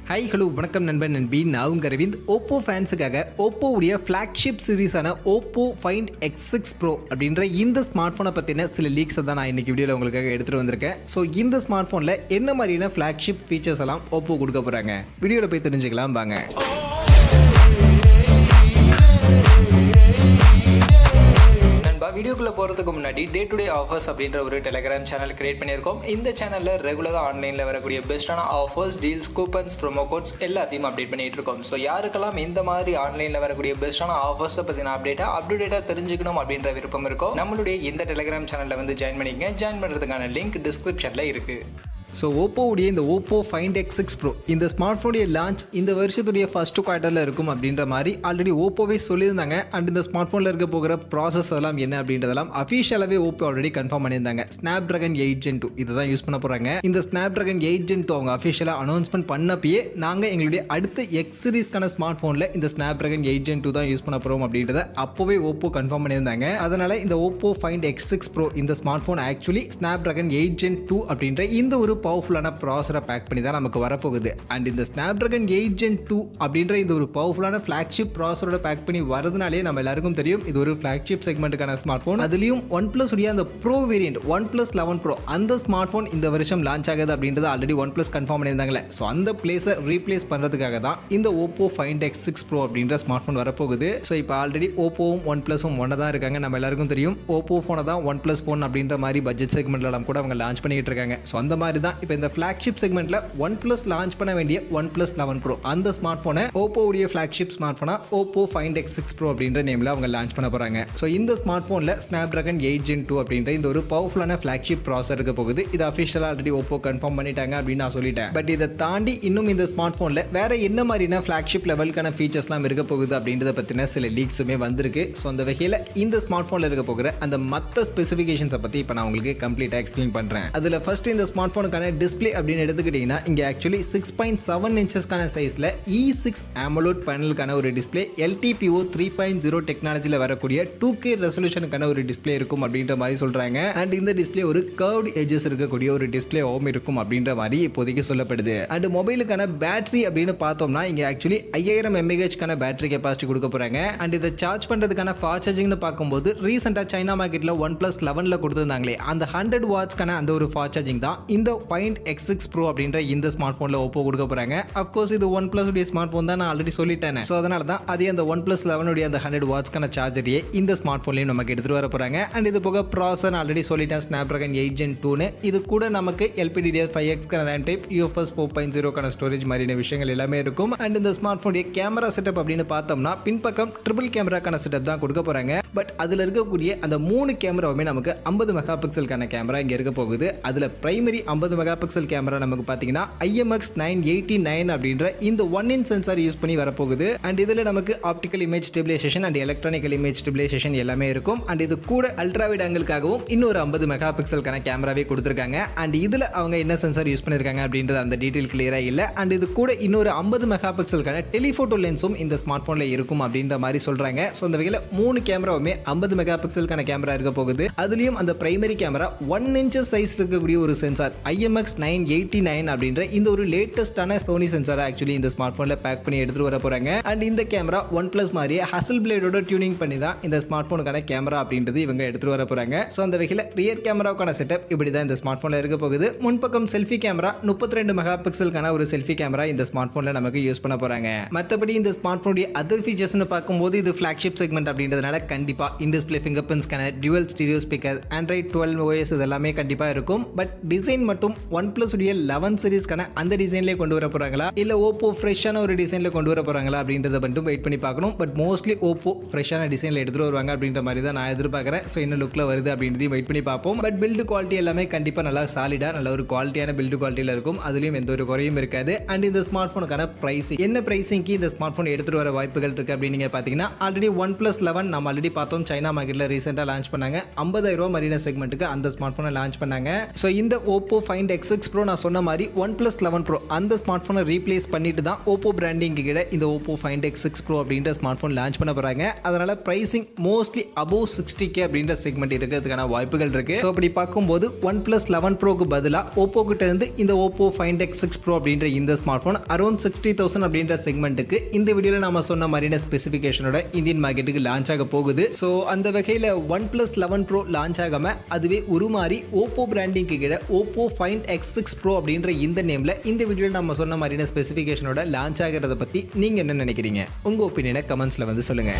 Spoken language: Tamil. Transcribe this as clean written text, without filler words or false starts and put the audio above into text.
ஹாய் ஹலோ வணக்கம் நண்பன் நண்பி. நான் உங்கள் அரவிந்த். ஓப்போ ஃபேன்ஸுக்காக ஓப்போவுடைய ஃப்ளாக்ஷிப் சீரிஸான ஓப்போ ஃபைண்ட் X6 ப்ரோ அப்படின்ற இந்த ஸ்மார்ட் ஃபோனை பற்றின சில லீக்ஸை தான் நான் இன்றைக்கி வீடியோவில் உங்களுக்காக எடுத்துகிட்டு வந்திருக்கேன். ஸோ இந்த ஸ்மார்ட் ஃபோனில் என்ன மாதிரியான ஃப்ளாக்ஷிப் ஃபீச்சர்ஸ் எல்லாம் ஓப்போ கொடுக்க போகிறாங்க வீடியோவில் போய் தெரிஞ்சுக்கலாம் வாங்க. வீடியோக்குள்ளே போகிறதுக்கு முன்னாடி டே டு டே ஆஃபர்ஸ் அப்படின்ற ஒரு டெலிகிராம் சேனல் கிரியேட் பண்ணியிருக்கோம். இந்த சேனலில் ரெகுலராக ஆன்லைனில் வரக்கூடிய பெஸ்ட்டான offers, deals, coupons, promo quotes எல்லாத்தையும் அப்டேட் பண்ணிட்டு இருக்கோம். ஸோ யாருக்கெல்லாம் இந்த மாதிரி ஆன்லைனில் வரக்கூடிய பெஸ்ட்டான ஆஃபர்ஸை பற்றின அப்டேட்டாக தெரிஞ்சுக்கணும் அப்படின்ற விருப்பம் இருக்கும், நம்மளுடைய இந்த டெலிகிராம் சேனலில் வந்து ஜாயின் பண்ணிக்கங்க. ஜாயின் பண்ணுறதுக்கான லிங்க் டிஸ்கிரிப்ஷனில் இருக்குது. ஸோ ஓப்போவுடைய இந்த ஓப்போ ஃபைண்ட் X6 ப்ரோ இந்த ஸ்மார்ட் ஃபோனுடைய லான்ச் இந்த வருஷத்துடைய ஃபர்ஸ்ட் குவார்ட்டரில் இருக்கும் அப்படின்ற மாதிரி ஆல்ரெடி ஓப்போவே சொல்லியிருந்தாங்க. அண்ட் இந்த ஸ்மார்ட் ஃபோனில் இருக்க போகிற ப்ராசஸ் எல்லாம் என்ன அப்படின்றதெல்லாம் அஃபிஷியலாகவே ஓப்போ ஆல்ரெடி கன்ஃபார்ம் பண்ணியிருந்தாங்க. Snapdragon 8 Gen 2 இதை தான் யூஸ் பண்ண போகிறாங்க. இந்த Snapdragon 8 Gen 2 அவங்க அஃபிஷியலாக அனௌன்ஸ்மெண்ட் பண்ணப்பயே நாங்கள் எங்களுடைய அடுத்த எக்ஸ் சீரிஸ்க்கான ஸ்மார்ட் ஃபோனில் இந்த Snapdragon 8 Gen 2 தான் யூஸ் பண்ண போகிறோம் அப்படின்றத அப்போவே ஓப்போ கன்ஃபார்ம் பண்ணியிருந்தாங்க. அதனால் இந்த ஓப்போ ஃபைண்ட் X6 ப்ரோ இந்த smart phone actually Snapdragon 8 Gen 2 அப்படின்ற இந்த ஒரு பவர்ஃபுல்லான ப்ராசரை பேக் பண்ணி தான் நமக்கு வரப்போகுது. அண்ட் இந்த Snapdragon 8 Gen 2 அப்படின்ற இந்த ஒரு பவர்ஃபுல்லான ஃப்ளாக்ஷிப் ப்ராசரோட பேக் பண்ணி வரதுனாலே நம்ம எல்லாருக்கும் தெரியும் இது ஒரு ஃப்ளாக்ஷிப் செக்மெண்ட்டுக்கான ஸ்மார்ட் ஃபோன். அதுலேயும் OnePlus உடைய அந்த ப்ரோ வேரியன்ட் OnePlus 11 Pro அந்த ஸ்மார்ட் ஃபோன் இந்த வருஷம் லான்ச் ஆகுது அப்படின்றது ஆல்ரெடி OnePlus கன்ஃபார்ம் பண்ணியிருந்தாங்களே. ஸோ அந்த பிளேஸை ரீப்ளேஸ் பண்ணுறதுக்காக தான் இந்த ஓப்போ ஃபைண்ட் X6 ப்ரோ அப்படின்ற ஸ்மார்ட் ஃபோன் வரப்போகுது. ஸோ இப்போ ஆல்ரெடி ஓப்போவும் OnePlusம் ஒன்றா தான் இருக்காங்க. நம்ம எல்லாருக்கும் தெரியும் ஓப்போ ஃபோனை தான் OnePlus ஃபோன் அப்படின்ற மாதிரி பட்ஜெட் செக்மெண்ட்லாம் கூட அவங்க லான்ச் பண்ணிட்டு இருக்காங்க. ஸோ அந்த மாதிரி தான் இப்போ இந்த ஃப்ளாக்ஷிப் செக்மெண்ட்ல OnePlus லான்ச் பண்ண வேண்டிய OnePlus 11 Pro அந்த ஸ்மார்ட் போனை ஓப்போ உடைய ஃப்ளாக்ஷிப் ஸ்மார்ட் போனா ஓப்போ ஃபைண்ட் X6 Pro அப்படின்ற நேம்ல அவங்க லான்ச் பண்ண போறாங்க. ஸோ இந்த ஸ்மார்ட் போன்ல Snapdragon 8 Gen 2 அப்படின்ற இந்த ஒரு பவர்ஃபுல்லான ஃப்ளாக்ஷிப் ப்ராசர் இருக்க போகுது. இது அஃபிஷியலா ஆல்ரெடி ஓப்போ கன்ஃபார்ம் பண்ணிட்டாங்க அப்படின்னு நான் சொல்லிட்டேன். பட் இதை தாண்டி இன்னும் இந்த ஸ்மார்ட் போன்ல வேற என்ன மாதிரியான ஃப்ளாக்ஷிப் லெவலுக்கான ஃபீச்சர்ஸ்லாம் இருக்க போகுது அப்படின்றத பத்தின சில லீக்ஸுமே வந்திருக்கு. ஸோ அந்த வகையில் இந்த ஸ்மார்ட் போன்ல இருக்க போகிற அந்த மற்ற ஸ்பெசிஃபிகேஷன்ஸை பத்தி இப்போ நான் உங்களுக்கு கம்ப்ளீட்டா எக்ஸ்பிளைன் பண்றேன். அதுல ஃபர்ஸ்ட் இந்த ஸ்மார்ட் போனுக்கான டிஸ்பிளே அப்படின்னு எடுத்துக்கிட்டீங்கன்னா இங்க ஆக்சுவலி 6.7 இன்ச்சஸ்க்கான சைஸ்ல E6 AMOLED பேனலுக்கான ஒரு டிஸ்பிளே, LTPO 3.0 டெக்னாலஜியில் வரக்கூடிய 2K ரெசல்யூஷனுக்கான ஒரு டிஸ்பிளே இருக்கும் அப்படின்ற மாதிரி சொல்றாங்க. அண்ட் இந்த டிஸ்பிளே ஒரு கர்வ்ட் எட்ஜஸ் இருக்கக்கூடிய ஒரு டிஸ்பிளேவும் இருக்கும் அப்படின்ற மாதிரி இப்போதைக்கு சொல்லப்படுது. அண்ட் மொபைலுக்கான பேட்டரி அப்படின்னு பார்த்தோம்னா இங்க ஆக்சுவலி 5000 mAh பேட்டரி கெபாசிட்டி கொடுக்க போறாங்க. அண்ட் இதை சார்ஜ் பண்றதுக்கான ஃபாஸ்ட் சார்ஜிங்னு பார்க்கும்போது ரீசெண்டா சைனா மார்க்கெட்ல OnePlus 11ல கொடுத்திருந்தாங்களே அந்த 100 வாட்ஸ்க்கான அந்த ஒரு ஃபாஸ்ட் சார்ஜிங் தான் இந்த ஃபைண்ட் X6 Pro அப்படின்ற இந்த ஸ்மார்ட் போன்ல ஓப்போ கொடுக்க போறாங்க. அஃப்கோர்ஸ் இது OnePlus உடைய ஸ்மார்ட் போன் தான், நான் ஆல்ரெடி சொல்லிட்டேன். ஸோ அதனால தான் அதே அந்த OnePlus 11 உடைய அந்த 100 வாட்ஸ்க்கான சார்ஜரையே இந்த ஸ்மார்ட் போன்லையும் நமக்கு எடுத்துட்டு வர போறாங்க. அண்ட் இது போக ப்ராசர் ஆல்ரெடி சொல்லிட்டேன் Snapdragon 8 Gen 2 இது கூட நமக்கு LPDDR5X RAM type, UFS 4.0 storage மாதிரியான விஷயங்கள் எல்லாமே இருக்கும். அண்ட் இந்த ஸ்மார்ட் போனுடைய கேமரா செட்டப் அப்படின்னு பார்த்தோம்னா பின்பக்கம் ட்ரிபிள் கேமராக்கான செட்டப் தான் கொடுக்க போறாங்க. பட் அதுல இருக்கக்கூடிய அந்த 3 கேமராவுமே நமக்கு 50 மெகா பிக்சலுக்கான கேமரா இங்க இருக்க போகுது. அதுல பிரைமரி 50 மெகா பிக்சல் கேமரா நமக்கு பாத்தீங்கன்னா IMX989 அப்படின்ற இந்த 1-in சென்சார் யூஸ் பண்ணி வரப்போகுது. அண்ட் இதுல நமக்கு optical image stabilization and electronical image stabilization எல்லாமே இருக்கும். அண்ட் இது கூட அல்ட்ரா வைட் ஆங்கிள்காகவும் இன்னொரு 50 மெகா பிக்சலுக்கான கேமராவே கொடுத்திருக்காங்க. அண்ட் இதுல அவங்க என்ன சென்சார் யூஸ் பண்ணிருக்காங்க அப்படின்றது அந்த டீடைல் கிளியரா இல்ல. அண்ட் இது கூட இன்னொரு 50 மெகா பிக்சலுக்கான டெலிஃபோட்டோ லென்ஸும் இந்த ஸ்மார்ட் போன்ல இருக்கும் அப்படின்ற மாதிரி சொல்றாங்க. ஸோ அந்த வகையில் 3 கேமராவுமே 50 மெகா பிக்சலுக்கான கேமரா இருக்க போகுது. அதுலயும் அந்த பிரைமரி கேமரா 1 inch சைஸ் இருக்கக்கூடிய ஒரு சென்சார் IMX989 அப்படின்ற இந்த ஒரு லேட்டஸ்டான சோனி சென்சாரை ஆக்சுவலி இந்த ஸ்மார்ட் போன்ல பேக் பண்ணி எடுத்துட்டு வர போறாங்க. அண்ட் இந்த கேமரா OnePlus மாதிரியே ஹசல் பிளேடோட டியூனிங் பண்ணி தான் இந்த ஸ்மார்ட் போனுக்கான கேமரா அப்படின்றது இவங்க எடுத்துட்டு வர போறாங்க. ஸோ அந்த வகையில் ரியர் கேமராவுக்கான செட்டப் இப்படி தான் இந்த ஸ்மார்ட் போன்ல இருக்க போகுது. முன்பக்கம் செல்ஃபி கேமரா 32 மெகா பிக்சலுக்கான ஒரு செல்ஃபி கேமரா இந்த ஸ்மார்ட் போன்ல நமக்கு யூஸ் பண்ண போறாங்க. மற்றபடி இந்த ஸ்மார்ட் போனுடைய அதர் ஃபீச்சர்ஸ்னு பார்க்கும்போது இது ஃபிளாக்ஷிப் செக்மெண்ட் அப்படின்றதுனால கண்டிப்பா in display fingerprint scanner, dual stereo speaker, Android 12 OS இதெல்லாமே கண்டிப்பா இருக்கும். பட் டிசைன் மட்டும் OnePlus உடைய 11 சீரிஸ்க்கான அந்த டிசைன்லேயே கொண்டு வர போறாங்களா இல்ல ஓப்போ ஃப்ரெஷ்ஷான ஒரு டிசைன்ல கொண்டு வர போறாங்களா அப்படின்றத மட்டும் வெயிட் பண்ணி பார்க்கணும். பட் மோஸ்ட்லி ஓப்போ ஃப்ரெஷ்ஷான டிசைன்ல எடுத்துட்டு வருவாங்க அப்படின்ற மாதிரி தான் நான் எதிர்பார்க்குறேன். ஸோ என்ன லுக்ல வருது அப்படின்றதையும் வெயிட் பண்ணி பார்ப்போம். பட் பில்டு குவாலிட்டி எல்லாமே கண்டிப்பா நல்லா சாலிடா நல்ல ஒரு குவாலிட்டியான பில்டு குவாலிட்டியில இருக்கும். அதுலயும் எந்த ஒரு குறையும் இருக்காது. அண்ட் இந்த ஸ்மார்ட் போனுக்கான பிரைசிங் என்ன பிரைசிங்க்கு இந்த ஸ்மார்ட் போன் எடுத்துட்டு வர வாய்ப்புகள் இருக்கு அப்படின்னு நீங்க பாத்தீங்கன்னா ஆல்ரெடி OnePlus 11 நம்ம ஆல்ரெடி பார்த்தோம் சைனா மார்க்கெட்ல ரீசெண்டா லான்ச் பண்ணாங்க. 50,000 ரூபாய் மரீனா செக்மெண்ட்டுக்கு அந்த ஸ்மார்ட் போனை லான்ச் பண்ணாங்க. ஸோ இந்த Oppo find Find X6 Pro நான் சொன்ன மாதிரி OnePlus 11 Pro அந்த ஸ்மார்ட் ஃபோனை ரீப்ளேஸ் பண்ணிட்டு தான் Oppo பிராண்டிங் கிட்ட இந்த Oppo Find X6 Pro அப்படின்ற ஸ்மார்ட் ஃபோன் லான்ச் பண்ண போறாங்க. அதனால பிரைசிங் மோஸ்ட்லி above 60K அப்படின்ற செக்மெண்ட் இருக்கிறதுக்கான வாய்ப்புகள் இருக்கு. ஸோ அப்படி பார்க்கும்போது OnePlus 11 Proக்கு பதிலாக Oppo கிட்ட இருந்து இந்த Oppo Find X6 Pro அப்படின்ற இந்த ஸ்மார்ட் ஃபோன் அரௌண்ட் 60,000 அப்படின்ற செக்மெண்ட்டுக்கு இந்த வீடியோவில் நாம சொன்ன மாதிரியான ஸ்பெசிஃபிகேஷனோட இந்தியன் மார்க்கெட்டுக்கு லான்ச் ஆக போகுது. ஸோ அந்த வகையில் OnePlus 11 Pro லான்ச் ஆகாம அதுவே உருமாறி Oppo பிராண்டிங் கீழே Oppo Find X6 Pro அப்படின்ற இந்த நேம்ல இந்த வீடியோவில் நம்ம சொன்ன மாதிரியான ஸ்பெசிஃபிகேஷனோட லான்ச் ஆகிறத பத்தி நீங்க என்ன நினைக்கிறீங்க? உங்க ஒப்பீனியனை கமெண்ட்ஸ்ல வந்து சொல்லுங்க.